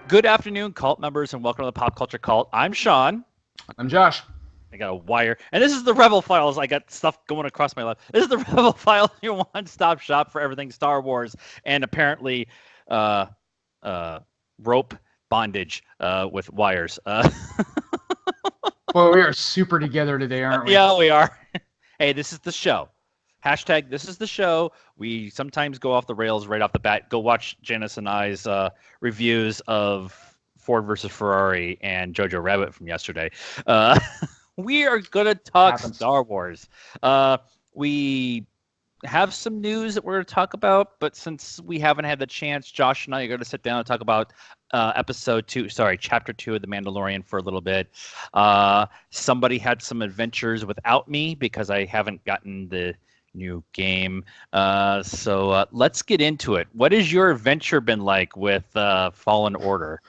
Good afternoon, cult members, and welcome to the Pop Culture Cult. I'm Sean. I'm Josh. I got a wire, and this is the Rebel Files. I got stuff going across my lap. This is the Rebel Files, your one-stop shop for everything Star Wars, and apparently, rope bondage with wires. Well, we are super together today, aren't we? Yeah, we are. Hey, this is the show. Hashtag this is the show. We sometimes go off the rails right off the bat. Go watch Janice and I's reviews of Ford versus Ferrari and Jojo Rabbit from yesterday. We are going to talk Star Wars. We have some news that we're going to talk about, but since we haven't had the chance, Josh and I are going to sit down and talk about chapter 2 of The Mandalorian for a little bit. Somebody had some adventures without me because I haven't gotten the new game. So let's get into it. What has your adventure been like with Fallen Order?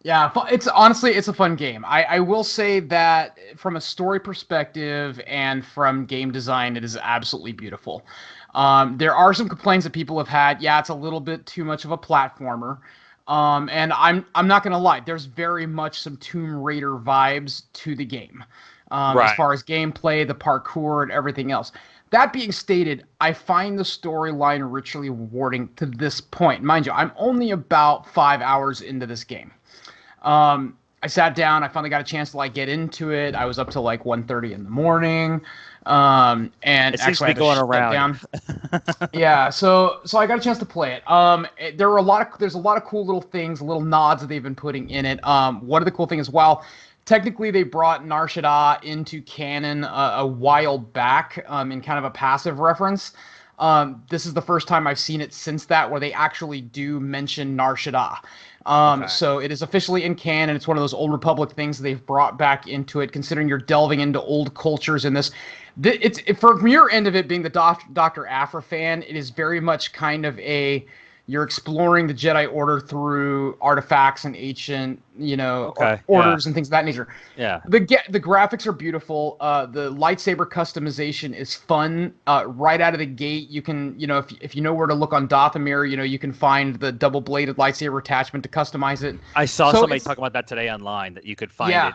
Yeah, it's a fun game. I will say that from a story perspective and from game design, it is absolutely beautiful. There are some complaints that people have had. Yeah, it's a little bit too much of a platformer. And I'm not gonna lie, there's very much some Tomb Raider vibes to the game, as far as gameplay, the parkour, and everything else. That being stated, I find the storyline richly rewarding to this point. Mind you, I'm only about 5 hours into this game. I sat down, I finally got a chance to get into it. I was up till 1:30 in the morning. And it seems to be going around. Yeah, so I got a chance to play it. There's a lot of cool little things, little nods that they've been putting in it. One of the cool things as well, technically they brought Nar Shaddaa into canon a while back in kind of a passive reference. This is the first time I've seen it since that where they actually do mention Nar Shaddaa. So it is officially in canon. It's one of those Old Republic things they've brought back into it, considering you're delving into old cultures in this. From your end of it being the Dr. Aphra fan, it is very much kind of you're exploring the Jedi Order through artifacts and ancient, orders and things of that nature. Yeah. The graphics are beautiful. The lightsaber customization is fun. Right out of the gate, you can, if you know where to look on Dathomir, you can find the double-bladed lightsaber attachment to customize it. I saw somebody talk about that today online, that you could find it.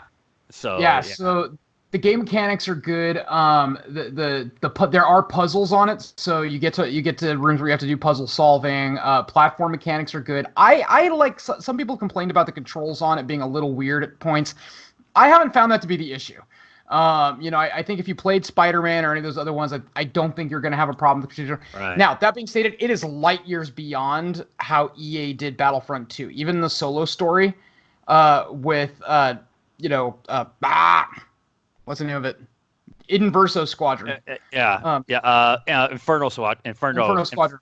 So so the game mechanics are good. There are puzzles on it, so you get to rooms where you have to do puzzle solving. Platform mechanics are good. I like some people complained about the controls on it being a little weird at points. I haven't found that to be the issue. I think if you played Spider-Man or any of those other ones, I don't think you're going to have a problem with the controller. Right. Now, that being stated, it is light years beyond how EA did Battlefront 2. Even the solo story what's the name of it? Inverso Squadron. Inferno Squadron. Inferno Squadron.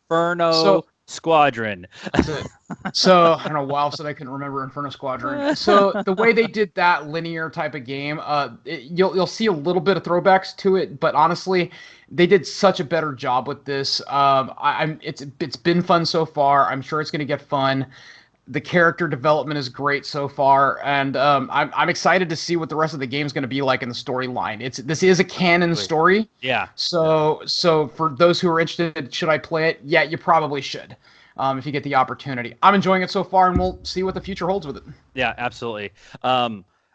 Squadron. That's it. So I don't know. Wow, said I couldn't remember Inferno Squadron. So the way they did that linear type of game, you'll see a little bit of throwbacks to it, but honestly, they did such a better job with this. It's been fun so far. I'm sure it's going to get fun. The character development is great so far, and I'm excited to see what the rest of the game is going to be like in the storyline. This is a canon story. Yeah. So for those who are interested, should I play it? Yeah, you probably should, if you get the opportunity. I'm enjoying it so far, and we'll see what the future holds with it. Yeah, absolutely.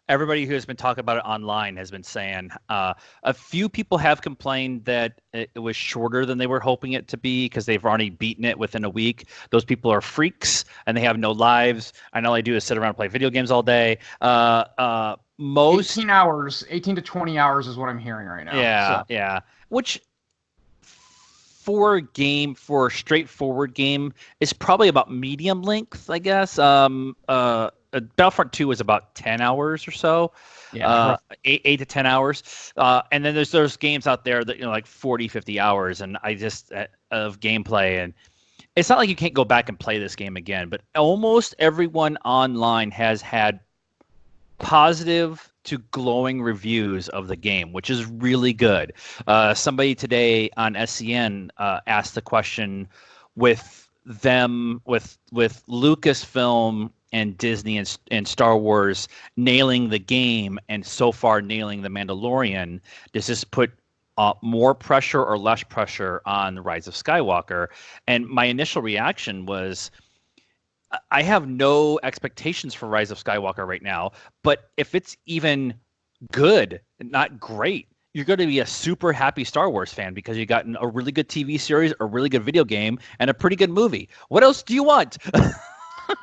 Everybody who has been talking about it online has been saying a few people have complained that it was shorter than they were hoping it to be because they've already beaten it within a week. Those people are freaks and they have no lives. And all they do is sit around and play video games all day. 18 to 20 hours is what I'm hearing right now. Yeah. Which for a straightforward game is probably about medium length, I guess. Battlefront 2 is about 10 hours or so, 8 to 10 hours. And then there's those games out there that, like 40, 50 hours. And of gameplay. And it's not like you can't go back and play this game again, but almost everyone online has had positive to glowing reviews of the game, which is really good. Somebody today on SCN asked the question with Lucasfilm and Disney and Star Wars nailing the game and so far nailing The Mandalorian, does this put more pressure or less pressure on the Rise of Skywalker? And my initial reaction was, I have no expectations for Rise of Skywalker right now, but if it's even good, not great, you're going to be a super happy Star Wars fan because you got a really good TV series, a really good video game, and a pretty good movie. What else do you want?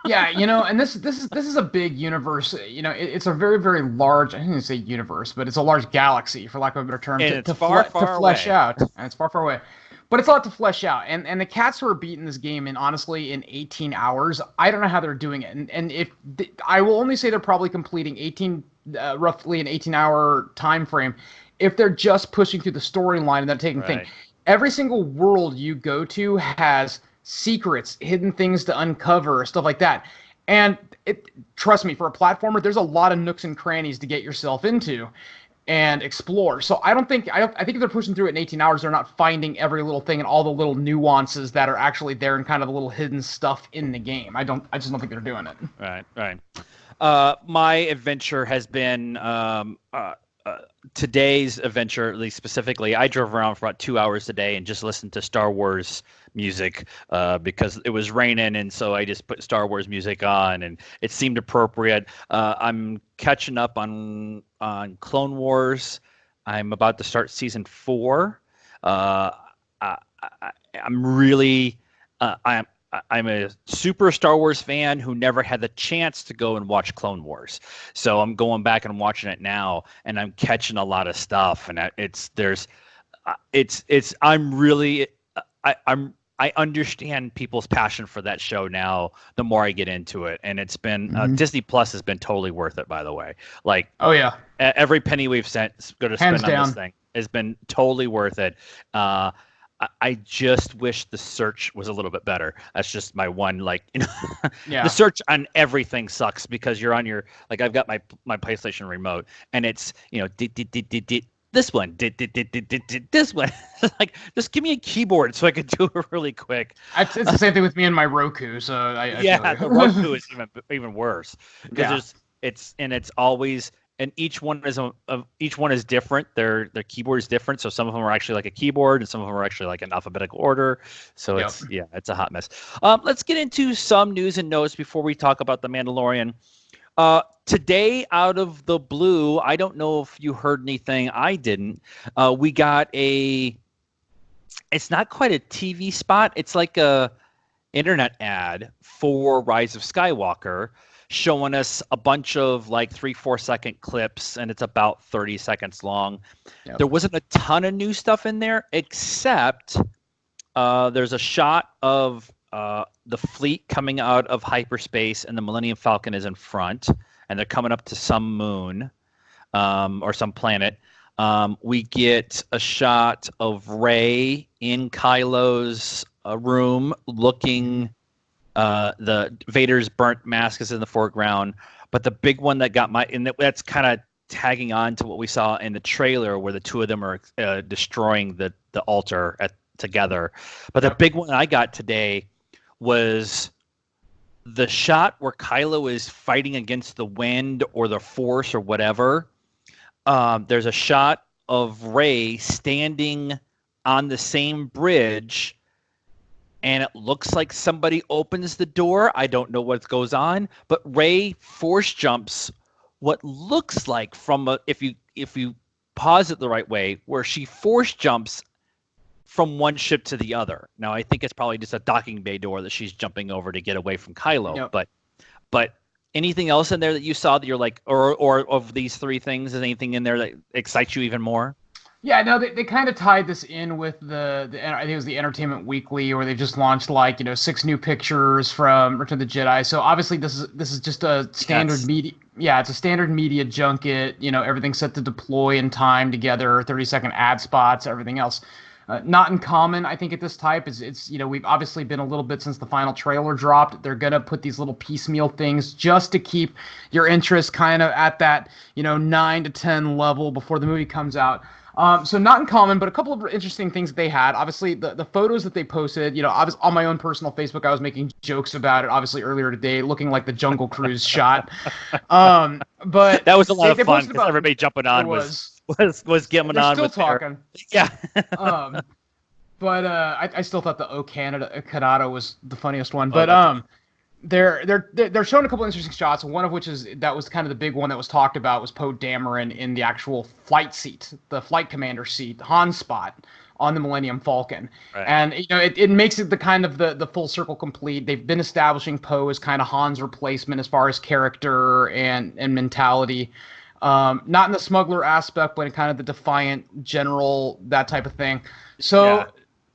Yeah, and this is a big universe. It's a very, very large. I didn't even say universe, but it's a large galaxy, for lack of a better term, And it's far, far to flesh away. out, and it's far, far away. But it's a lot to flesh out, and the cats who are beating this game in honestly in 18 hours, I don't know how they're doing it. And if I will only say they're probably completing 18, roughly an 18-hour time frame, if they're just pushing through the storyline and they're taking things. Every single world you go to has secrets, hidden things to uncover, stuff like that. And trust me, for a platformer, there's a lot of nooks and crannies to get yourself into and explore. So I think if they're pushing through it in 18 hours, they're not finding every little thing and all the little nuances that are actually there and kind of the little hidden stuff in the game. I just don't think they're doing it. Right. My adventure has been today's adventure, at least specifically. I drove around for about 2 hours today and just listened to Star Wars music because it was raining, and so I just put Star Wars music on, and it seemed appropriate. I'm catching up on Clone Wars. I'm about to start season 4. I'm really I'm a super Star Wars fan who never had the chance to go and watch Clone Wars. So I'm going back and watching it now, and I'm catching a lot of stuff. And I understand people's passion for that show now. The more I get into it, and it's been Disney Plus has been totally worth it. By the way, like, oh yeah, every penny we've going to spend on this thing has been totally worth it. I just wish the search was a little bit better. That's just my one, The search on everything sucks because you're on your, I've got my PlayStation remote and it's, this one, this one. Just give me a keyboard so I can do it really quick. It's the same thing with me and my Roku. So the Roku is even worse because it's always. And each one is different. Their keyboard is different. So some of them are actually like a keyboard, and some of them are actually like an alphabetical order. So it's a hot mess. Let's get into some news and notes before we talk about The Mandalorian. Today, out of the blue, I don't know if you heard anything. I didn't. We got it's not quite a TV spot. It's like a internet ad for Rise of Skywalker, showing us a bunch of 3-4 second clips, and it's about 30 seconds long. Yep. There wasn't a ton of new stuff in there, except there's a shot of the fleet coming out of hyperspace, and the Millennium Falcon is in front, and they're coming up to some moon or some planet. We get a shot of Rey in Kylo's room looking. The Vader's burnt mask is in the foreground, but the big one that got that's kind of tagging on to what we saw in the trailer where the two of them are destroying the altar together. But the big one I got today was the shot where Kylo is fighting against the wind or the Force or whatever. There's a shot of Rey standing on the same bridge, and it looks like somebody opens the door. I don't know what goes on, but Rey force jumps what looks like if you pause it the right way, where she force jumps from one ship to the other. Now, I think it's probably just a docking bay door that she's jumping over to get away from Kylo. Yep. But anything else in there that you saw that you're like, or of these three things, is anything in there that excites you even more? Yeah, no, they kind of tied this in with the I think it was the Entertainment Weekly, where they just launched 6 new pictures from Return of the Jedi. So obviously this is just a standard media. Yeah, it's a standard media junket. Everything's set to deploy in time together, 30-second ad spots, everything else. Not uncommon, I think, at this type. It's we've obviously been a little bit since the final trailer dropped. They're gonna put these little piecemeal things just to keep your interest kind of at that 9 to 10 level before the movie comes out. So not uncommon, but a couple of interesting things that they had. Obviously, the photos that they posted, I was on my own personal Facebook. I was making jokes about it, obviously, earlier today, looking like the Jungle Cruise shot. But that was a lot of fun because everybody jumping on was getting on. Still talking. Yeah. But I still thought the Canada was the funniest one. But they're showing a couple interesting shots. One of which that was kind of the big one that was talked about was Poe Dameron in the actual flight seat, the flight commander seat, Han spot on the Millennium Falcon. Right. And it makes it the kind of the full circle complete. They've been establishing Poe as kind of Han's replacement as far as character and mentality. Not in the smuggler aspect, but in kind of the defiant general, that type of thing. So. Yeah.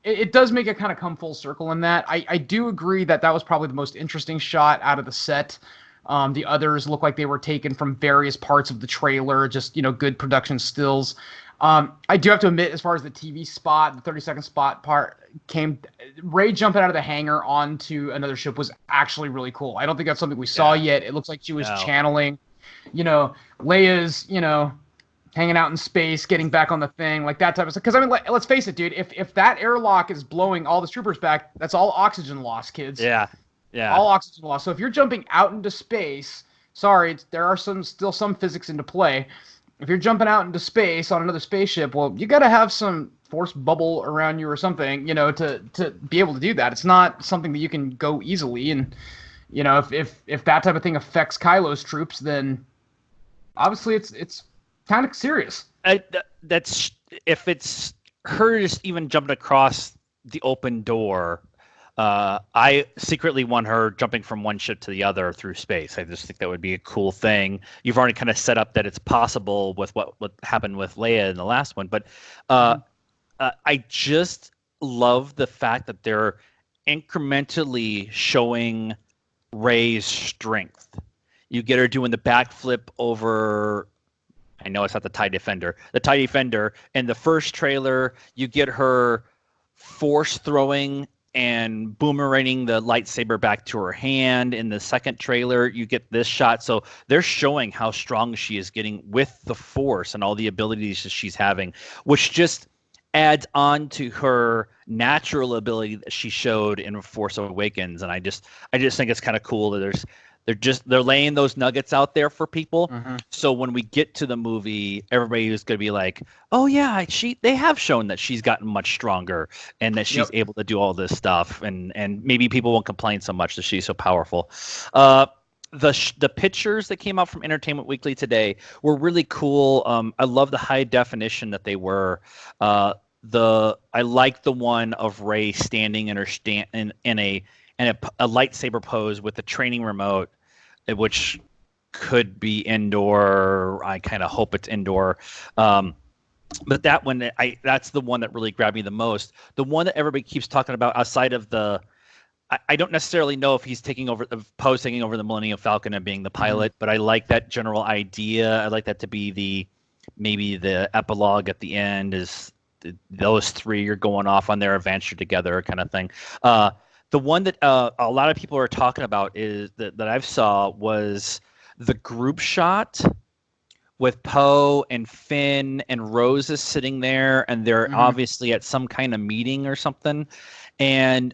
It does make it kind of come full circle in that. I do agree that was probably the most interesting shot out of the set. The others look like they were taken from various parts of the trailer, just, good production stills. I do have to admit, as far as the TV spot, the 30-second spot part Rey jumping out of the hangar onto another ship was actually really cool. I don't think that's something we saw yet. It looks like she was channeling, Leia's, hanging out in space, getting back on the thing, like that type of stuff. Because, let's face it, dude, if that airlock is blowing all the troopers back, that's all oxygen loss, kids. Yeah. All oxygen loss. So if you're jumping out into space, sorry, there are still some physics into play. If you're jumping out into space on another spaceship, well, you got to have some force bubble around you or something, to be able to do that. It's not something that you can go easily. And, if that type of thing affects Kylo's troops, then obviously it's kind of serious. That's if it's her just even jumping across the open door. I secretly want her jumping from one ship to the other through space. I just think that would be a cool thing. You've already kind of set up that it's possible with what happened with Leia in the last one, but I just love the fact that they're incrementally showing Rey's strength. You get her doing the backflip over. I know it's not the TIE Defender. The TIE Defender. In the first trailer, you get her force throwing and boomeranging the lightsaber back to her hand. In the second trailer, you get this shot. So they're showing how strong she is getting with the force and all the abilities that she's having, which just adds on to her natural ability that she showed in Force Awakens. And I just think it's kind of cool that they're laying those nuggets out there for people. Mm-hmm. So when we get to the movie, everybody is going to be like, "Oh yeah, they have shown that she's gotten much stronger and that she's able to do all this stuff." And maybe people won't complain so much that she's so powerful. The pictures that came out from Entertainment Weekly today were really cool. I love the high definition that they were. I like the one of Rey standing in her in a lightsaber pose with the training remote, which could be indoor. I kind of hope it's indoor. But that one, that's the one that really grabbed me the most. The one that everybody keeps talking about outside of I don't necessarily know if he's Poe's taking over the Millennium Falcon and being the pilot, but I like that general idea. I like that to be maybe the epilogue at the end is those three are going off on their adventure together kind of thing. The one that a lot of people are talking about is that I've saw was the group shot with Poe and Finn and Rose is sitting there, and they're obviously at some kind of meeting or something. And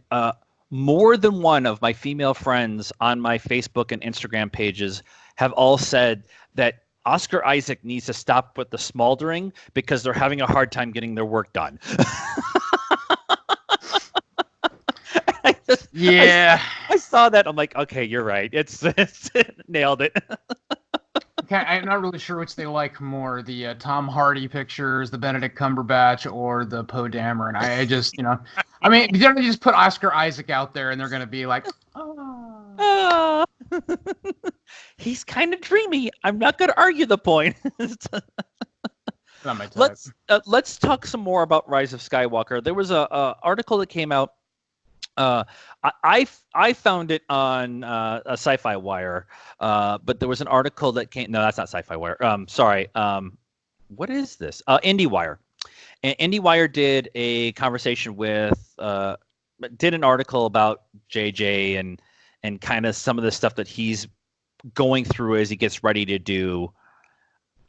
more than one of my female friends on my Facebook and Instagram pages have all said that Oscar Isaac needs to stop with the smoldering because they're having a hard time getting their work done. I saw that. I'm like, okay, you're right. It's nailed it. Okay, I'm not really sure which they like more, the Tom Hardy pictures, the Benedict Cumberbatch, or the Poe Dameron. I just, they're just put Oscar Isaac out there, and they're going to be like, oh. He's kind of dreamy. I'm not going to argue the point. Not my type. Let's talk some more about Rise of Skywalker. There was a article that came out. I found it on a Sci-Fi Wire, but there was an article that came. No, that's not Sci-Fi Wire. Sorry. What is this? IndieWire. And IndieWire did a conversation did an article about JJ and kind of some of the stuff that he's going through as he gets ready to do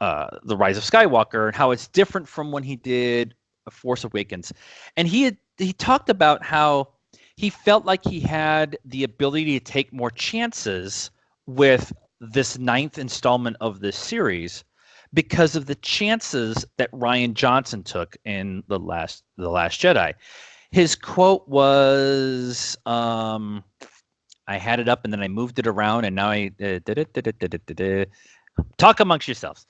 the Rise of Skywalker and how it's different from when he did Force Awakens. And he talked about how he felt like he had the ability to take more chances with this 9th installment of this series because of the chances that Rian Johnson took in the Last Jedi. His quote was, I had it up and then I moved it around, and now I did it. Talk amongst yourselves.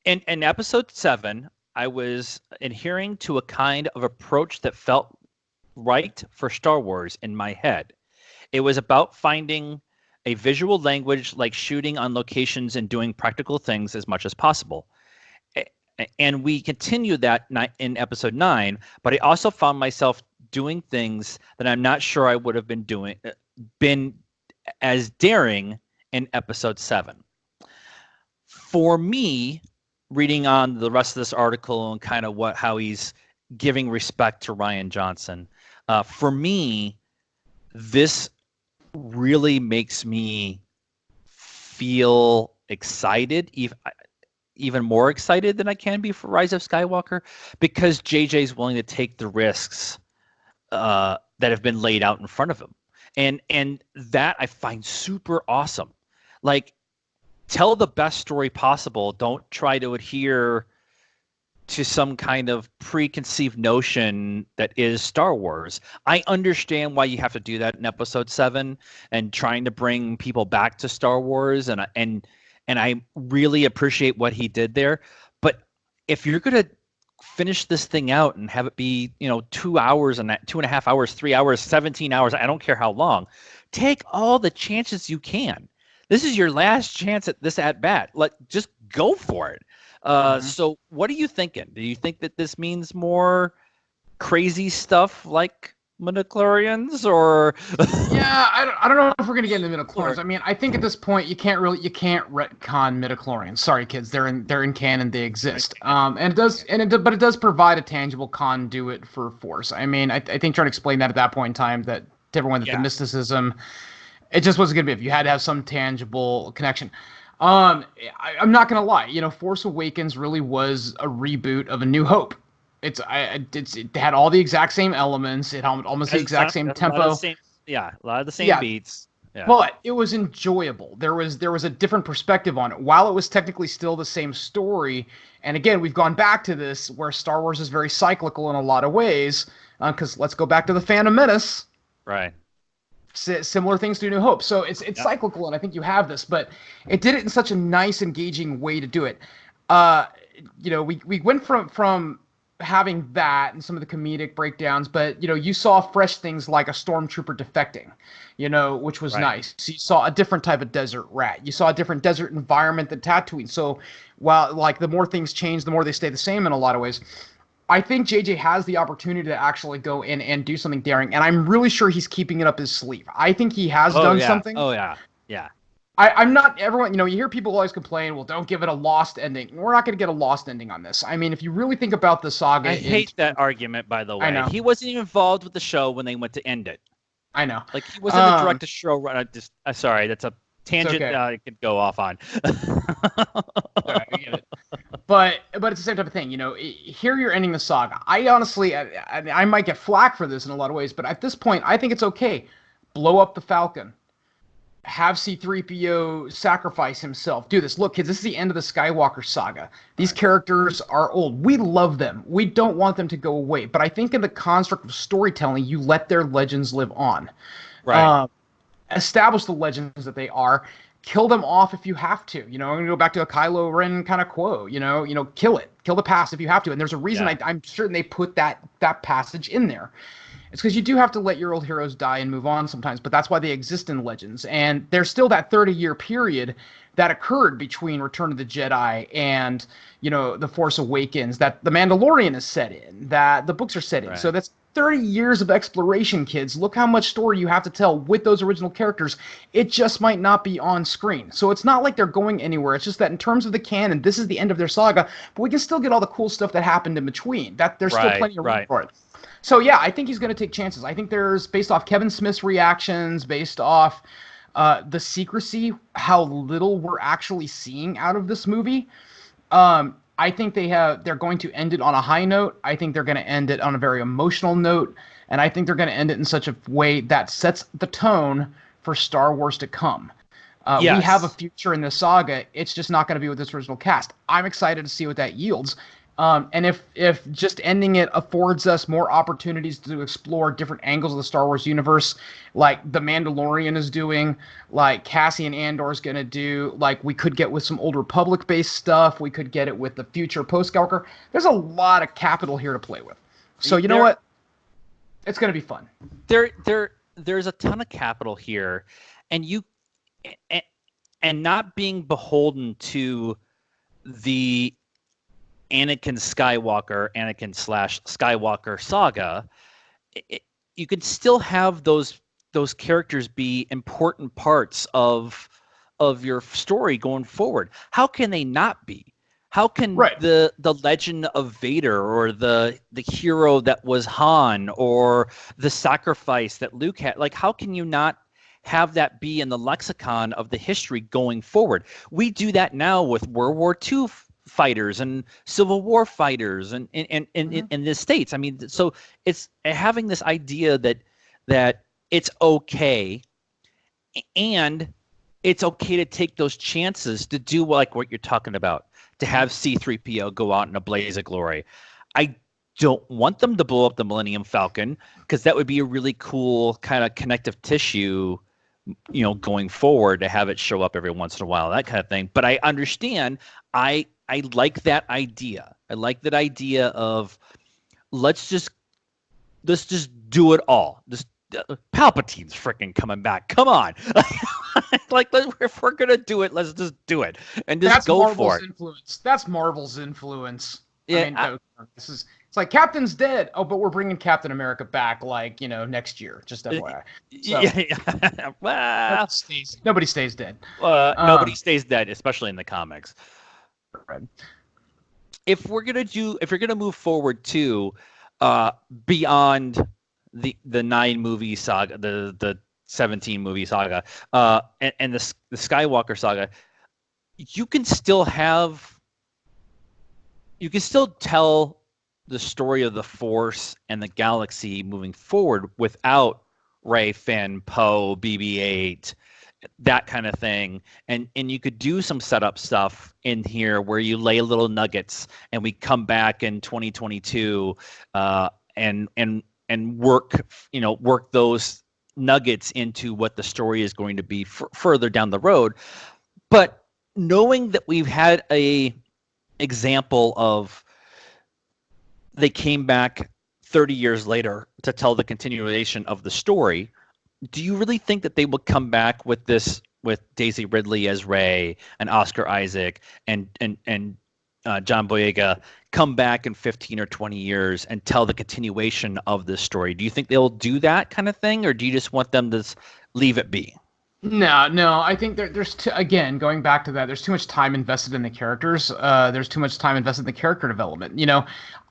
In episode 7, I was adhering to a kind of approach that felt right for Star Wars in my head. It was about finding a visual language like shooting on locations and doing practical things as much as possible. And we continued that in episode 9, but I also found myself doing things that I'm not sure I would have been as daring in episode 7. For me, reading on the rest of this article and kind of how he's giving respect to Rian Johnson, for me, this really makes me feel excited, even more excited than I can be for Rise of Skywalker, because JJ's willing to take the risks that have been laid out in front of him. And that I find super awesome. Like, tell the best story possible. Don't try to adhere to some kind of preconceived notion that is Star Wars. I understand why you have to do that in episode 7 and trying to bring people back to Star Wars, and I really appreciate what he did there. But if you're going to finish this thing out and have it be, 2 hours and 2.5 hours, 3 hours, 17 hours, I don't care how long, take all the chances you can. This is your last chance at this at bat. Just go for it. So what are you thinking? Do you think that this means more crazy stuff like midichlorians, or? Yeah, I don't know if we're gonna get into midichlorians. I mean, I think at this point you can't retcon midichlorians. Sorry, kids, they're in canon, they exist. But it does provide a tangible conduit for Force. I mean, I think trying to explain that at that point in time, that to everyone, that the mysticism, it just wasn't gonna be. If you had to have some tangible connection. I'm not gonna lie. Force Awakens really was a reboot of A New Hope. It had all the exact same elements. It had almost the exact same tempo. A lot of the same beats. Yeah. But it was enjoyable. There was a different perspective on it. While it was technically still the same story, and again, we've gone back to this where Star Wars is very cyclical in a lot of ways. Because let's go back to the Phantom Menace. Right. Similar things to New Hope. So it's cyclical, and I think you have this, but it did it in such a nice, engaging way to do it. We went from having that and some of the comedic breakdowns, but you saw fresh things like a stormtrooper defecting, which was nice. So you saw a different type of desert rat. You saw a different desert environment than Tatooine. So while the more things change, the more they stay the same in a lot of ways. I think JJ has the opportunity to actually go in and do something daring, and I'm really sure he's keeping it up his sleeve. I think he has done something. Oh, yeah. Yeah. I'm not everyone, you hear people always complain, well, don't give it a lost ending. We're not going to get a lost ending on this. I mean, if you really think about the saga. I hate that argument, by the way. I know. He wasn't even involved with the show when they went to end it. I know. Like, he wasn't the director show. Sorry, that's a tangent I could go off on. Sorry, I get it. But it's the same type of thing, here you're ending the saga. I honestly, I might get flack for this in a lot of ways, but at this point, I think it's okay. Blow up the Falcon. Have C-3PO sacrifice himself. Do this. Look, kids, this is the end of the Skywalker saga. These characters are old. We love them. We don't want them to go away. But I think in the construct of storytelling, you let their legends live on. Right. Establish the legends that they are. Kill them off if you have to. I'm going to go back to a Kylo Ren kind of quote. Kill it. Kill the past if you have to. And there's a reason I'm certain they put that passage in there. It's because you do have to let your old heroes die and move on sometimes, but that's why they exist in Legends. And there's still that 30-year period that occurred between Return of the Jedi and, The Force Awakens, that The Mandalorian is set in, that the books are set in. So that's 30 years of exploration, kids. Look how much story you have to tell with those original characters. It just might not be on screen. So it's not like they're going anywhere. It's just that in terms of the canon, this is the end of their saga, but we can still get all the cool stuff that happened in between. That there's still plenty of room for it. So yeah, I think he's going to take chances. I think there's, based off Kevin Smith's reactions, based off the secrecy, how little we're actually seeing out of this movie. I think they're going to end it on a high note. I think they're going to end it on a very emotional note, and I think they're going to end it in such a way that sets the tone for Star Wars to come. We have a future in this saga. It's just not going to be with this original cast. I'm excited to see what that yields. And if just ending it affords us more opportunities to explore different angles of the Star Wars universe, like the Mandalorian is doing, like Cassian Andor's gonna do, like we could get with some Old Republic based stuff, we could get it with the future post Skywalker. There's a lot of capital here to play with. So you know what? It's gonna be fun. There's a ton of capital here, and not being beholden to the Anakin slash Skywalker saga, you can still have those characters be important parts of your story going forward. How can they not be? How can the legend of Vader, or the hero that was Han, or the sacrifice that Luke had, like, how can you not have that be in the lexicon of the history going forward? We do that now with World War II fighters and Civil War fighters and in the States. I mean, so it's having this idea that it's okay, and it's okay to take those chances to do like what you're talking about, to have C-3PO go out in a blaze of glory. I don't want them to blow up the Millennium Falcon, because that would be a really cool kind of connective tissue, going forward, to have it show up every once in a while, that kind of thing. But I understand. I like that idea. I like that idea of let's just do it all. Just Palpatine's freaking coming back. Come on. Like, if we're gonna do it, let's just do it and just go Marvel's for it. Influence. That's Marvel's influence. Yeah, I mean, it's like Captain's dead. Oh, but we're bringing Captain America back, like, next year. Just FYI. So, yeah. Well, nobody stays dead. Nobody stays dead, especially in the comics. Right. If you're gonna move forward to beyond the 9 movie saga, the 17 movie saga, and the Skywalker saga, you can still tell the story of the Force and the galaxy moving forward without Rey, Finn, Poe, BB-8, that kind of thing, and you could do some setup stuff in here where you lay little nuggets, and we come back in 2022 and work those nuggets into what the story is going to be further down the road. But knowing that we've had a example of they came back 30 years later to tell the continuation of the story, do you really think that they will come back with Daisy Ridley as Rey, and Oscar Isaac and John Boyega come back in 15 or 20 years and tell the continuation of this story? Do you think they'll do that kind of thing, or do you just want them to leave it be? No. I think there's again, going back to that, there's too much time invested in the characters. There's too much time invested in the character development.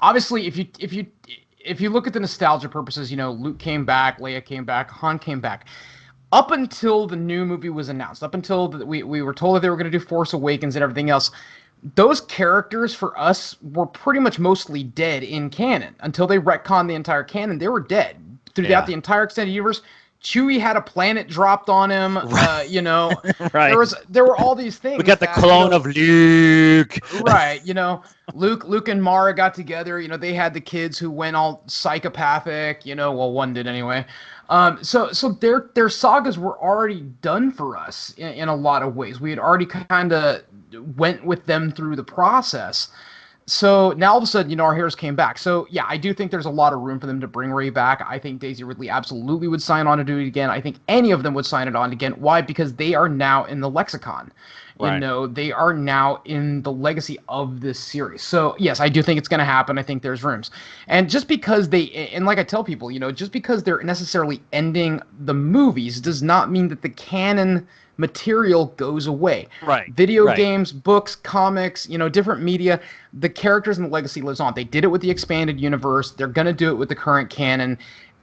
Obviously, if you look at the nostalgia purposes, Luke came back, Leia came back, Han came back. Up until the new movie was announced, up until we were told that they were going to do Force Awakens and everything else, those characters for us were pretty much mostly dead in canon. Until they retconned the entire canon, they were dead throughout the entire extended universe. Chewie had a planet dropped on him. Right. Right. There were all these things. We got the clone of Luke. Right. Luke and Mara got together. They had the kids who went all psychopathic. Well, one did anyway. So their sagas were already done for us in a lot of ways. We had already kind of went with them through the process. So now all of a sudden, our heroes came back. So yeah, I do think there's a lot of room for them to bring Rey back. I think Daisy Ridley absolutely would sign on to do it again. I think any of them would sign it on again. Why? Because they are now in the lexicon. Right. They are now in the legacy of this series. So yes, I do think it's going to happen. I think there's rooms. And just because and like I tell people, just because they're necessarily ending the movies does not mean that the canon material goes away. Right. Video games, books, comics, different media, the characters and the legacy lives on. They did it with the expanded universe. They're going to do it with the current canon.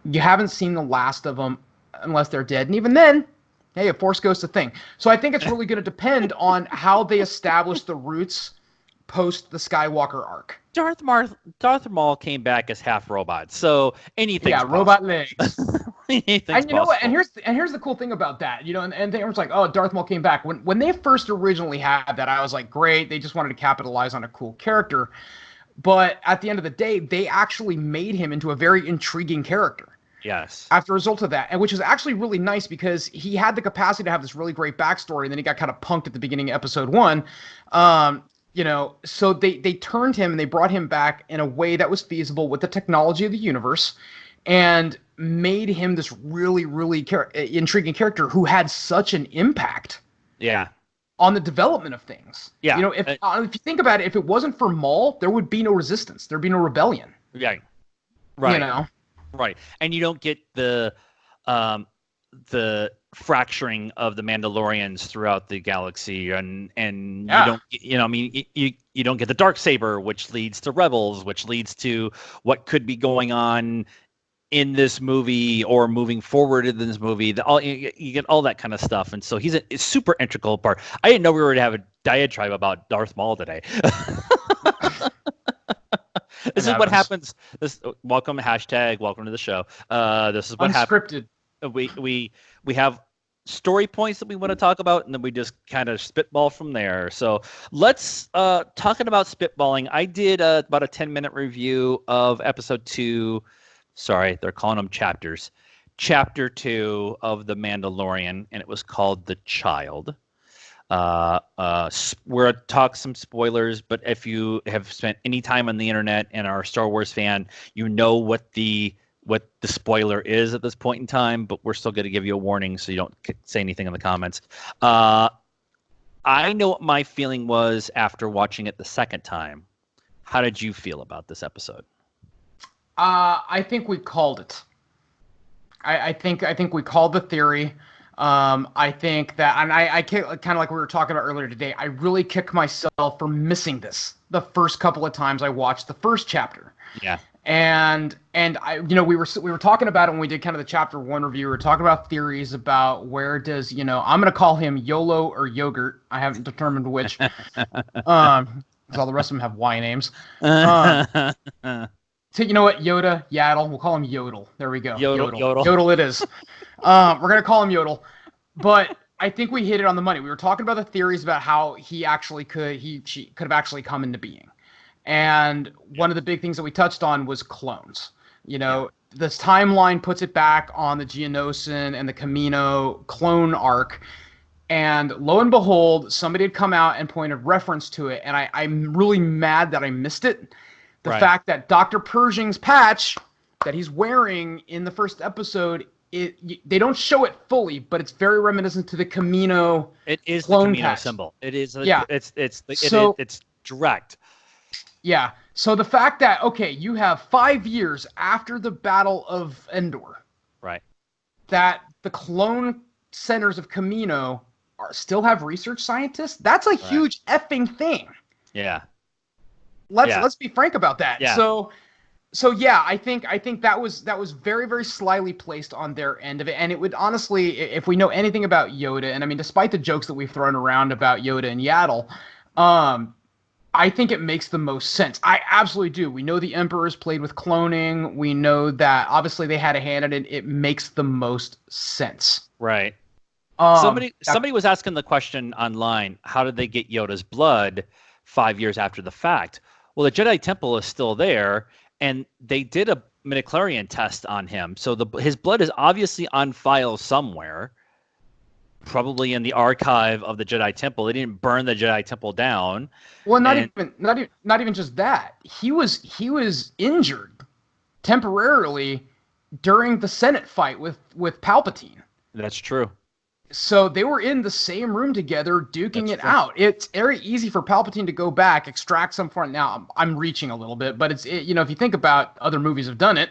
You haven't seen the last of them unless they're dead. And even then, hey, a Force Ghost a thing. So I think it's really going to depend on how they establish the roots post the Skywalker arc. Darth Maul came back as half robot, so anything. Yeah, robot legs. And you know what? And here's the cool thing about that. And everyone's like, oh, Darth Maul came back. When they first originally had that, I was like, great. They just wanted to capitalize on a cool character. But at the end of the day, they actually made him into a very intriguing character. Yes. After a result of that, and which is actually really nice because he had the capacity to have this really great backstory, and then he got kind of punked at the beginning of episode 1. So they turned him and they brought him back in a way that was feasible with the technology of the universe, and made him this really, really intriguing character who had such an impact. Yeah. On the development of things. Yeah. If you think about it, if it wasn't for Maul, there would be no resistance. There'd be no rebellion. Yeah. Right. Right. And you don't get the fracturing of the Mandalorians throughout the galaxy, and you don't, you don't get the Darksaber, which leads to Rebels, which leads to what could be going on in this movie or moving forward in this movie. You get all that kind of stuff, and so he's a super integral part. I didn't know we were to have a diatribe about Darth Maul today. This is what happens. Welcome to the show. This is what happens. We have story points that we want to talk about, and then we just kind of spitball from there. So let's talking about spitballing. I did about a 10-minute review of episode 2. Sorry, they're calling them chapters. Chapter 2 of The Mandalorian, and it was called The Child. We're going to talk some spoilers, but if you have spent any time on the internet and are a Star Wars fan, you know what the spoiler is at this point in time, but we're still going to give you a warning so you don't say anything in the comments. I know what my feeling was after watching it the second time. How did you feel about this episode? I think we called it. I think we called the theory. I think that, and I kind of like we were talking about earlier today, I really kick myself for missing this the first couple of times I watched the first chapter. Yeah. And I, we were talking about it when we did kind of the chapter 1 review. We were talking about theories about where does, I'm going to call him YOLO or Yogurt. I haven't determined which. Because all the rest of them have Y names. So you know what? Yoda, Yaddle. We'll call him Yodel. There we go. Yodel. Yodel it is. We're going to call him Yodel. But I think we hit it on the money. We were talking about the theories about how she could have actually come into being. And one of the big things that we touched on was clones. This timeline puts it back on the Geonosian and the Kamino clone arc. And lo and behold, somebody had come out and pointed reference to it. And I'm really mad that I missed it. The fact that Dr. Pershing's patch that he's wearing in the first episode, they don't show it fully, but it's very reminiscent to the Kamino. It is clone the Kamino patch. symbol. It is. It's direct. Yeah. So the fact that you have 5 years after the Battle of Endor, right? That the clone centers of Kamino still have research scientists. That's a huge effing thing. Yeah. Let's be frank about that. Yeah. So yeah, I think that was very, very slyly placed on their end of it. And it would honestly, if we know anything about Yoda, and I mean, despite the jokes that we've thrown around about Yoda and Yaddle, I think it makes the most sense. I absolutely do. We know the Emperor's played with cloning. We know that obviously they had a hand in it. It makes the most sense. Right. Somebody was asking the question online, how did they get Yoda's blood 5 years after the fact? Well, the Jedi Temple is still there, and they did a midichlorian test on him. So his blood is obviously on file somewhere, probably in the archive of the Jedi Temple. They didn't burn the Jedi Temple down. Well, not even just that. He was injured temporarily during the Senate fight with Palpatine. That's true. So they were in the same room together, duking it out. It's very easy for Palpatine to go back, extract some form. Now, I'm reaching a little bit, but if you think about other movies have done it,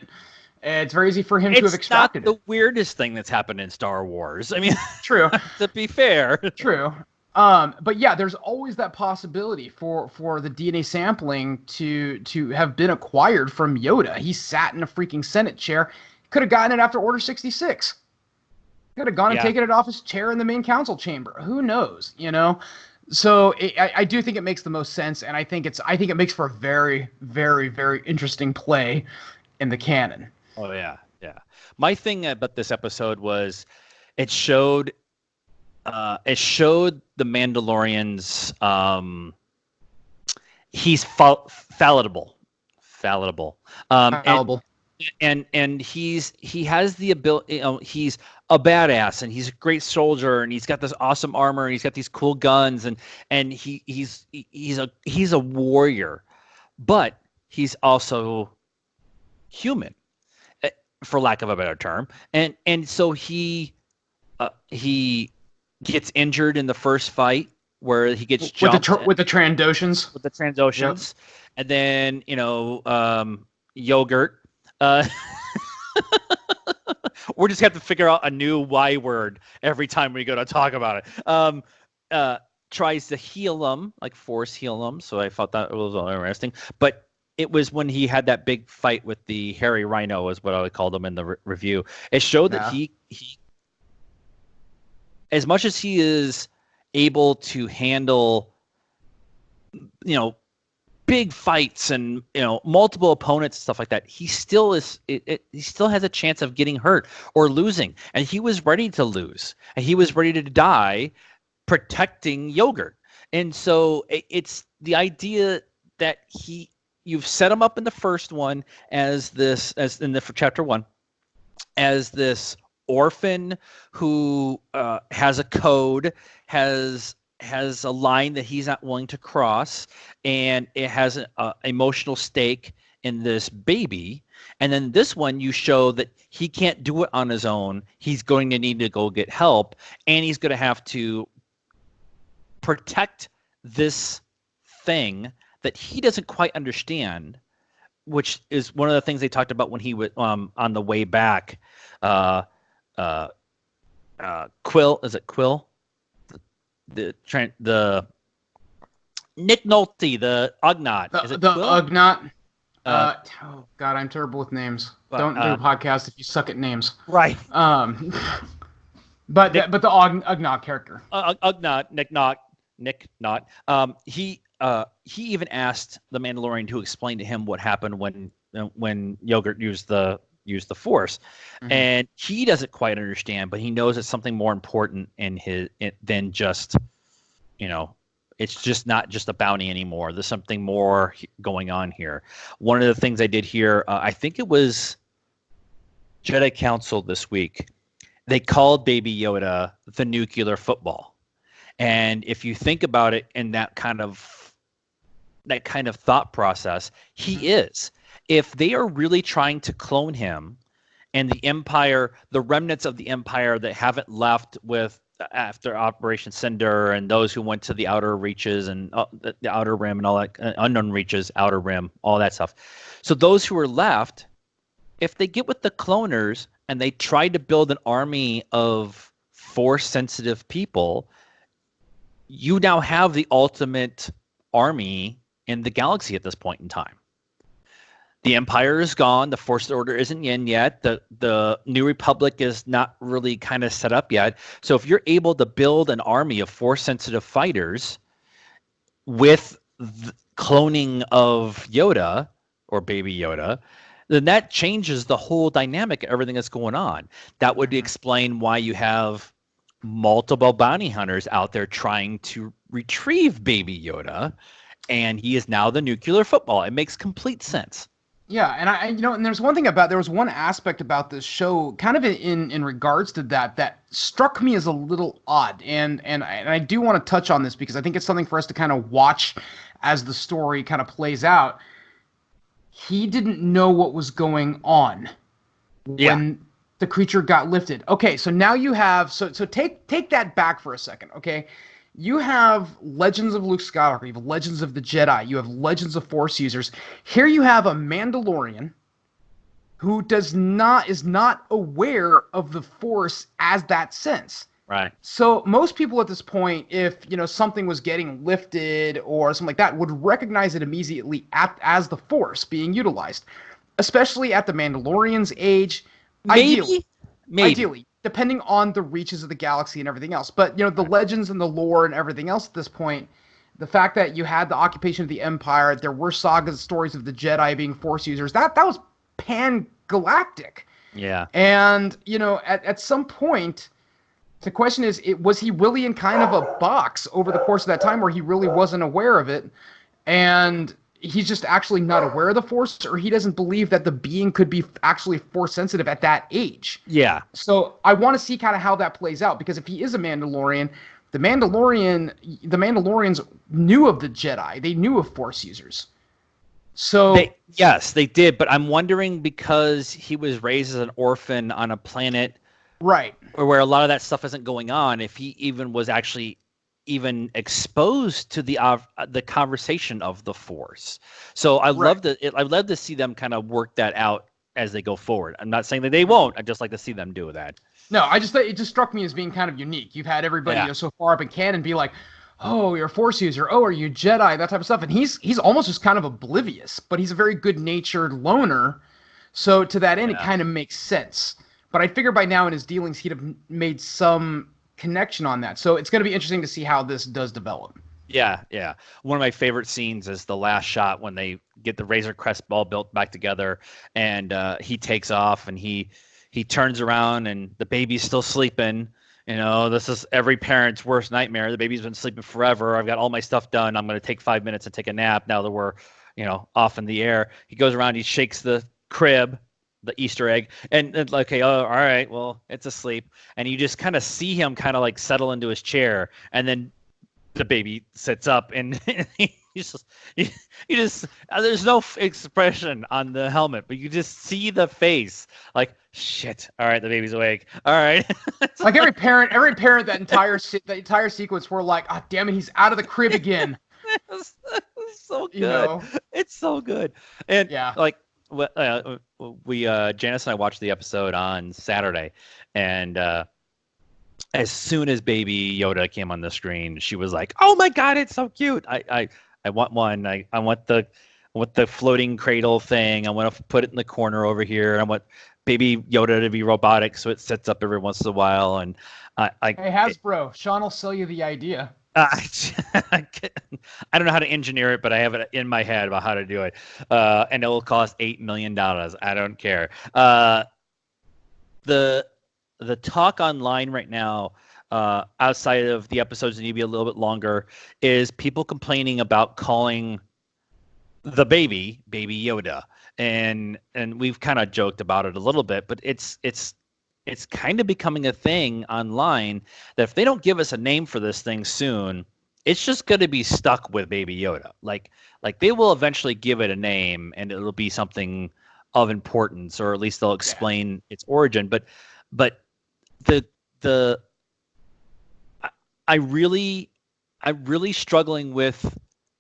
it's very easy for him to have extracted it. It's not the weirdest thing that's happened in Star Wars. I mean, true. To be fair. True. But yeah, there's always that possibility for the DNA sampling to have been acquired from Yoda. He sat in a freaking Senate chair. Could have gotten it after Order 66. Could have gone and taken it off his chair in the main council chamber. Who knows? So I do think it makes the most sense, and I think it makes for a very, very, very interesting play in the canon. Oh yeah. My thing about this episode was it showed the Mandalorians he's fallible. And Fallible. he has the ability. He's a badass, and he's a great soldier, and he's got this awesome armor, and he's got these cool guns, and he's a warrior, but he's also human, for lack of a better term, and so he gets injured in the first fight where he gets jumped with the Trandoshans. With the Trandoshans, yep. And then yogurt. We just have to figure out a new Y word every time we go to talk about it. Tries to heal him, like force heal him. So I thought that was interesting. But it was when he had that big fight with the hairy rhino, is what I called him in the review. It showed that he, as much as he is able to handle, big fights and multiple opponents and stuff like that, he still is. He still has a chance of getting hurt or losing, and he was ready to lose, and he was ready to die, protecting yogurt. And so it's the idea that you've set him up in the first one as in the chapter 1, as this orphan who has a code, has a line that he's not willing to cross, and it has an emotional stake in this baby. And then this one, you show that he can't do it on his own. He's going to need to go get help, and he's going to have to protect this thing that he doesn't quite understand, which is one of the things they talked about when he was on the way back. Quill, is it Quill? The Nick Nolte, the Ugnaught. Is it the Quill? Ugnaught? Oh God, I'm terrible with names. Don't do a podcast if you suck at names. Right. But the Ugnaught character. Ugnaught, Nick Knott. He even asked the Mandalorian to explain to him what happened when Yogurt used the Force, and he doesn't quite understand, but he knows it's something more important than just, it's just not just a bounty anymore. There's something more going on here. One of the things I did here, I think it was Jedi Council this week, they called Baby Yoda the nuclear football. And if you think about it in that kind of thought process, he is. If they are really trying to clone him, and the Empire, the remnants of the Empire that haven't left after Operation Cinder, and those who went to the outer reaches and the outer rim and all that, unknown reaches, outer rim, all that stuff. So those who are left, if they get with the cloners and they try to build an army of Force-sensitive people, you now have the ultimate army in the galaxy at this point in time. The Empire is gone. The Force Order isn't in yet. The New Republic is not really kind of set up yet. So if you're able to build an army of Force-sensitive fighters with the cloning of Yoda or Baby Yoda, then that changes the whole dynamic of everything that's going on. That would explain why you have multiple bounty hunters out there trying to retrieve Baby Yoda, and he is now the nuclear football. It makes complete sense. Yeah, and and there was one aspect about this show, kind of in regards to that struck me as a little odd, and I do want to touch on this because I think it's something for us to kind of watch as the story kind of plays out. He didn't know what was going on when the creature got lifted. Okay, so now you have so take that back for a second, okay? You have Legends of Luke Skywalker, you have Legends of the Jedi, you have Legends of Force users. Here you have a Mandalorian who is not aware of the Force as that sense. Right. So most people at this point, if something was getting lifted or something like that, would recognize it immediately as the Force being utilized, especially at the Mandalorian's age. Maybe. Ideally, depending on the reaches of the galaxy and everything else. But, the legends and the lore and everything else at this point, the fact that you had the occupation of the Empire, there were sagas, stories of the Jedi being Force users, that was pan-galactic. Yeah. And, at some point, the question is, was he really in kind of a box over the course of that time where he really wasn't aware of it? and he's just actually not aware of the Force, or he doesn't believe that the being could be actually Force sensitive at that age. Yeah. So I want to see kind of how that plays out, because if he is a Mandalorian, the Mandalorians knew of the Jedi. They knew of Force users. So Yes, they did, but I'm wondering, because he was raised as an orphan on a planet right. or where a lot of that stuff isn't going on, if he even was actually even exposed to the conversation of the Force. So I'd love to see them kind of work that out as they go forward. I'm not saying that they won't. I'd just like to see them do that. No, I just thought it just struck me as being kind of unique. You've had everybody so far up in canon be like, "Oh, you're a Force user. Oh, are you Jedi?" That type of stuff, and he's almost just kind of oblivious, but he's a very good-natured loner. So to that end, it kind of makes sense. But I figure by now in his dealings, he'd have made some connection on that. So it's going to be interesting to see how this does develop. Yeah. One of my favorite scenes is the last shot when they get the Razor Crest ball built back together, and he takes off, and he turns around, and the baby's still sleeping. This is every parent's worst nightmare. The baby's been sleeping forever. I've got all my stuff done. I'm going to take 5 minutes and take a nap now that we're, off in the air. He goes around, he shakes the crib, the Easter egg, and like, okay, oh, all right, well, it's asleep. And you just kind of see him kind of like settle into his chair, and then the baby sits up, and you just there's no expression on the helmet, but you just see the face like, shit, all right, the baby's awake, all right. Like every parent that entire sequence, we're like, oh damn it, he's out of the crib again. It's so good. It's so good. And like we Janice and I watched the episode on Saturday, and as soon as Baby Yoda came on the screen, she was like, "Oh my god, it's so cute! I want one. I want the floating cradle thing. I want to put it in the corner over here. I want Baby Yoda to be robotic, so it sits up every once in a while." And hey Hasbro, Sean will sell you the idea. I don't know how to engineer it, but I have it in my head about how to do it, and it will cost $8 million. I don't care. The talk online right now, outside of the episodes that need to be a little bit longer, is people complaining about calling the baby Yoda, and we've kind of joked about it a little bit, but it's kind of becoming a thing online that if they don't give us a name for this thing soon, it's just going to be stuck with Baby Yoda. Like they will eventually give it a name, and it'll be something of importance, or at least they'll explain its origin. But I'm really struggling with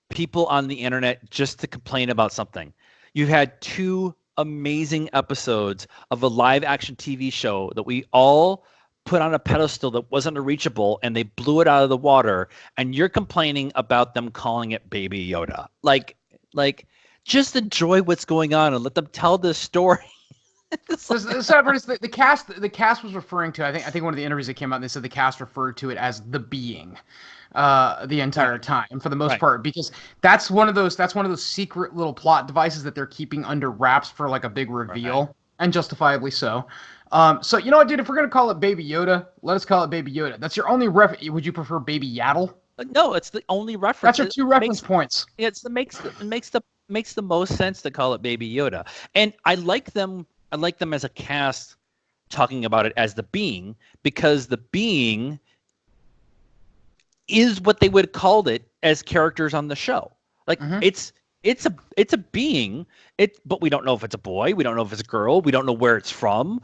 people on the internet just to complain about something. You had 2 amazing episodes of a live action TV show that we all put on a pedestal that wasn't reachable, and they blew it out of the water, and you're complaining about them calling it Baby Yoda. Like just enjoy what's going on and let them tell this story. The cast was referring to, I think one of the interviews that came out, they said the cast referred to it as the being the entire time, for the most part, because that's one of those secret little plot devices that they're keeping under wraps for like a big reveal, and justifiably so. So you know what, dude, if we're gonna call it Baby Yoda, let us call it Baby Yoda. That's your only would you prefer Baby Yaddle? No, it's the only reference. That's your 2 reference points. It makes the most sense to call it Baby Yoda. And I like them as a cast talking about it as the being, because the being is what they would have called it as characters on the show. Like it's a being, but we don't know if it's a boy, we don't know if it's a girl, we don't know where it's from.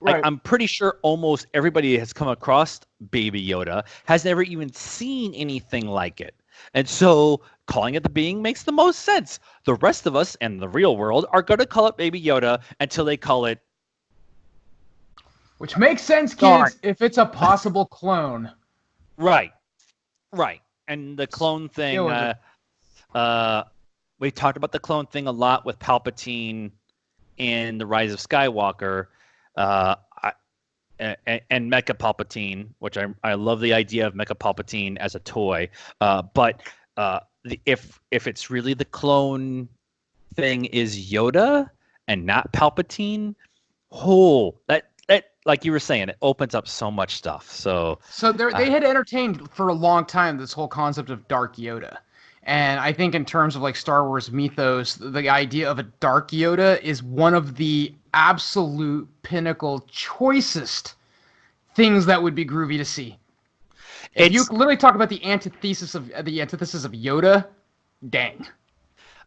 I'm pretty sure almost everybody has come across Baby Yoda has never even seen anything like it. And so calling it the being makes the most sense. The rest of us in the real world are going to call it Baby Yoda until they call it... Which makes sense, kids, if it's a possible clone. Right. And the clone thing, we talked about the clone thing a lot with Palpatine in the Rise of Skywalker, and Mecha Palpatine, which I love the idea of Mecha Palpatine as a toy, but if it's really the clone thing is Yoda and not Palpatine, that like you were saying, it opens up so much stuff. So they had entertained for a long time this whole concept of Dark Yoda. And I think in terms of like Star Wars mythos, the idea of a Dark Yoda is one of the absolute pinnacle choicest things that would be groovy to see. If you literally talk about the antithesis of Yoda, dang.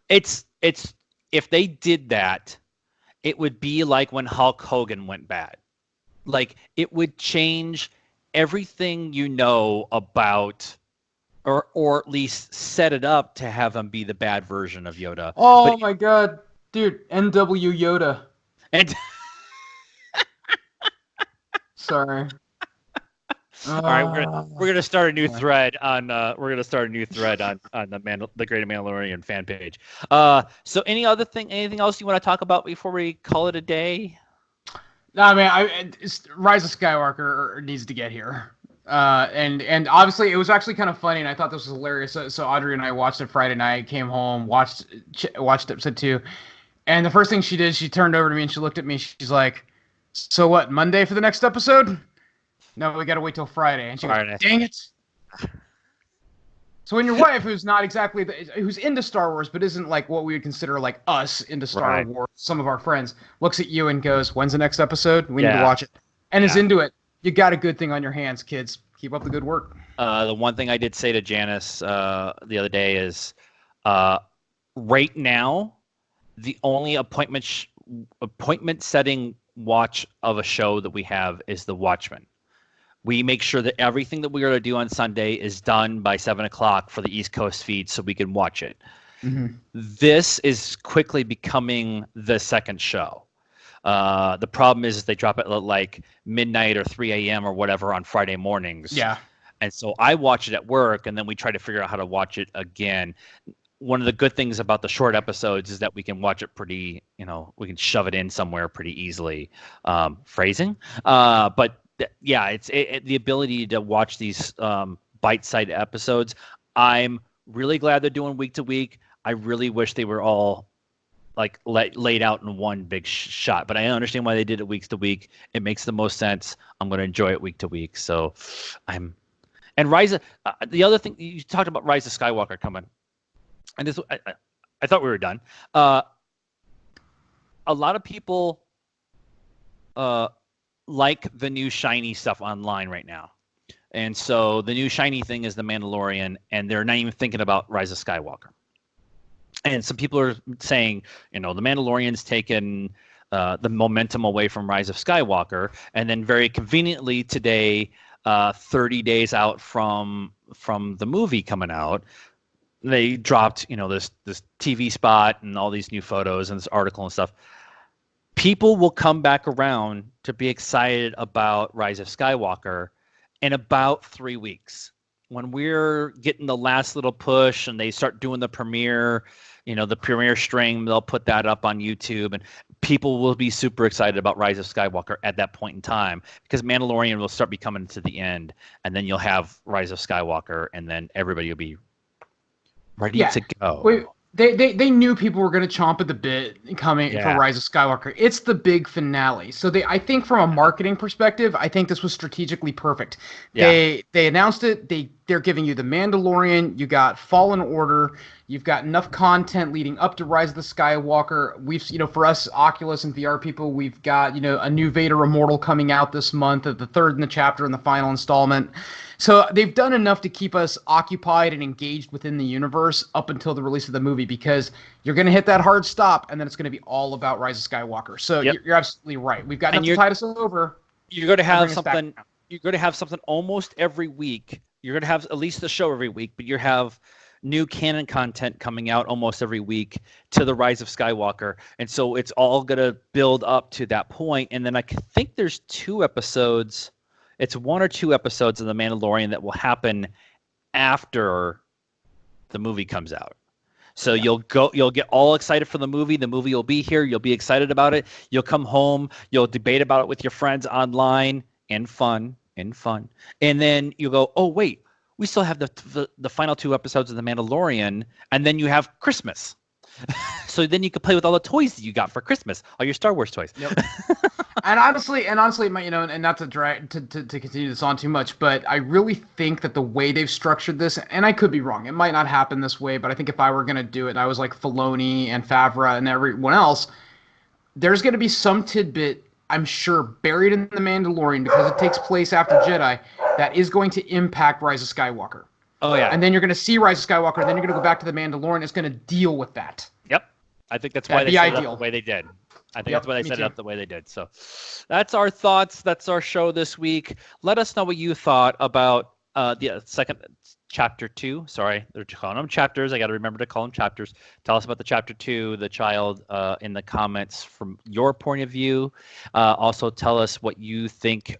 It's if they did that, it would be like when Hulk Hogan went bad. Like it would change everything you know about, or at least set it up to have him be the bad version of Yoda. Oh my god, dude, NW Yoda. And sorry. All right, we're gonna start a new thread on the Great Mandalorian fan page. So anything else you want to talk about before we call it a day? No, I mean, Rise of Skywalker needs to get here. And obviously it was actually kind of funny, and I thought this was hilarious. So Audrey and I watched it Friday night, came home, watched episode 2, and the first thing she did, she turned over to me and she looked at me. She's like, "So what? Monday for the next episode?" No, we got to wait till Friday. And she goes, "Dang it!" So when your wife, who's not exactly who's into Star Wars, but isn't like what we would consider like us into Star Wars, some of our friends, looks at you and goes, "When's the next episode? We need to watch it," and is into it. You got a good thing on your hands, kids. Keep up the good work. The one thing I did say to Janice the other day is, right now, the only appointment setting watch of a show that we have is The Watchmen. We make sure that everything that we are to do on Sunday is done by 7 o'clock for the East Coast feed so we can watch it. Mm-hmm. This is quickly becoming the second show. The problem is they drop it at like midnight or 3 a.m. or whatever on Friday mornings. Yeah. And so I watch it at work, and then we try to figure out how to watch it again. One of the good things about the short episodes is that we can watch it pretty, we can shove it in somewhere pretty easily. Phrasing. But yeah, it's the ability to watch these bite-sized episodes. I'm really glad they're doing week to week. I really wish they were all like laid out in one big shot, but I understand why they did it weeks to week. It makes the most sense. I'm going to enjoy it week to week. So and Rise of, the other thing you talked about, Rise of Skywalker coming, and this I thought we were done. A lot of people like the new shiny stuff online right now. And so the new shiny thing is the Mandalorian, and they're not even thinking about Rise of Skywalker. And some people are saying, the Mandalorian's taken the momentum away from Rise of Skywalker, and then very conveniently today, 30 days out from the movie coming out, they dropped, this TV spot and all these new photos and this article and stuff. People will come back around to be excited about Rise of Skywalker in about 3 weeks. When we're getting the last little push and they start doing the premiere, the premiere string, they'll put that up on YouTube, and people will be super excited about Rise of Skywalker at that point in time, because Mandalorian will start becoming to the end, and then you'll have Rise of Skywalker, and then everybody will be ready to go. Wait. They knew people were going to chomp at the bit coming for Rise of Skywalker. It's the big finale. So I think from a marketing perspective, I think this was strategically perfect. Yeah. They announced it. They're giving you the Mandalorian. You got Fallen Order. You've got enough content leading up to Rise of the Skywalker. We've, for us Oculus and VR people, we've got, a new Vader Immortal coming out this month, the third in the chapter and the final installment. So they've done enough to keep us occupied and engaged within the universe up until the release of the movie, because you're going to hit that hard stop, and then it's going to be all about Rise of Skywalker. So you're absolutely right. We've got enough to tide us over. You're going to have something. You're going to have something almost every week. You're going to have at least the show every week, but you have new canon content coming out almost every week to the Rise of Skywalker, and so it's all going to build up to that point. And then I think there's 2 episodes. It's 1 or 2 episodes of The Mandalorian that will happen after the movie comes out. So you'll get all excited for the movie. The movie will be here. You'll be excited about it. You'll come home. You'll debate about it with your friends online in fun. And then you go, oh, wait, we still have the final 2 episodes of The Mandalorian. And then you have Christmas. So then you can play with all the toys that you got for Christmas, all your Star Wars toys. Yep. And honestly, and not to drag to continue this on too much, but I really think that the way they've structured this, and I could be wrong, it might not happen this way, but I think if I were gonna do it, and I was like Filoni and Favreau and everyone else, there's gonna be some tidbit, I'm sure, buried in the Mandalorian because it takes place after Jedi, that is going to impact Rise of Skywalker. Oh yeah. And then you're gonna see Rise of Skywalker, and then you're gonna go back to the Mandalorian. It's gonna deal with that. Yep. I think that's why they set it up the way they did. I think that's why they set it up the way they did. So that's our thoughts. That's our show this week. Let us know what you thought about the second chapter 2. Sorry, they're calling them chapters. I got to remember to call them chapters. Tell us about the chapter 2, the child, in the comments from your point of view. Also, tell us what you think.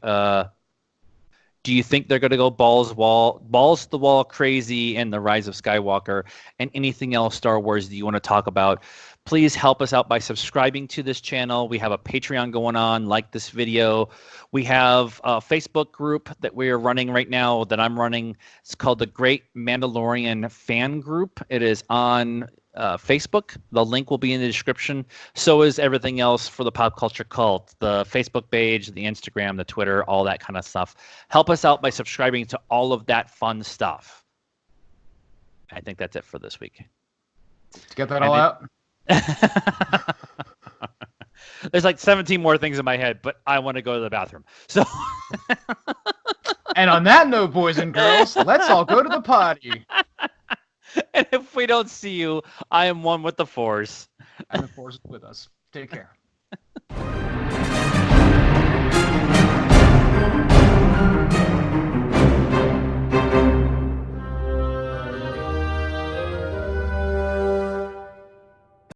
Do you think they're going to go balls to the wall crazy in the Rise of Skywalker, and anything else Star Wars that you want to talk about? Please help us out by subscribing to this channel. We have a Patreon going on. Like this video. We have a Facebook group that we are running right now that I'm running. It's called the Great Mandalorian Fan Group. It is on Facebook. The link will be in the description. So is everything else for the Pop Culture Cult, the Facebook page, the Instagram, the Twitter, all that kind of stuff. Help us out by subscribing to all of that fun stuff. I think that's it for this week. To get that all out? There's like 17 more things in my head, but I want to go to the bathroom. So and on that note, boys and girls, let's all go to the party. And if we don't see you, I am one with the Force. And the Force is with us. Take care.